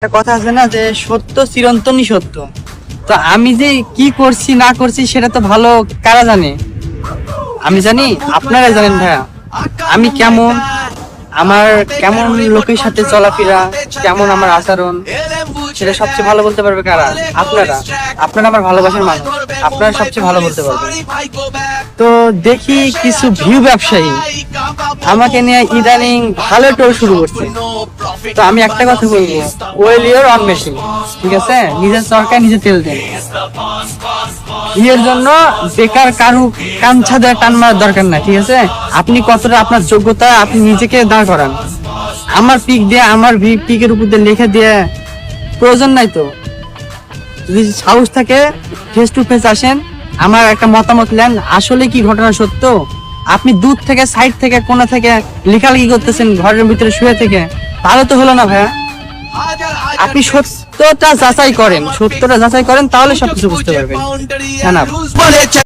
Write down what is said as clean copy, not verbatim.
একটা কথা আছে না যে সত্য চিরন্তনই সত্য। তো আমি যে কি করছি না করছি সেটা তো ভালো কারা জানে? আমি জানি, আপনারা জানেন ভাইয়া। আমি কেমন, আমার কেমন লোকের সাথে চলাফেরা, কেমন আমার আচরণ, সেটা সবচেয়ে ভালো বলতে পারবে কারা? আপনারা। আপনারা আমার ভালোবাসার মানুষ, আপনারা সবচেয়ে ভালো বলতে পারবেন। তো দেখি কিছু ভিউ ব্যবসায়ী আমাকে নিয়ে ইদানিং ভালো টোর শুরু করছে। তো আমি একটা কথা বলবো, ওয়েল ইওর অন মেশিন, ঠিক আছে? নিজের সরকার নিজে তেল দেন। বিয়ের জন্য বেকার কারু কাঞ্ছা দেওয়া টান মারার দরকার নাই, ঠিক আছে? আপনি কতটা আপনার যোগ্যতা, আপনি নিজেকে দাঁড় করান। আমার পিক দিয়ে, আমার পিকের উপর দিয়ে লিখে দিয়ে প্রয়োজন নাই। তো যদি সাহস থাকে ফেস টু ফেস আসেন, আমার একটা মতামত নেন, আসলে কি ঘটনা সত্য। আপনি দূর থেকে, সাইড থেকে, কোণা থেকে লেখালেখি করতেছেন ঘরের ভিতরে শুয়ে থেকে, তাহলে তো হলো না ভাইয়া। আপনি সত্যটা যাচাই করেন, সত্যটা যাচাই করেন, তাহলে সবকিছু বুঝতে পারবেন।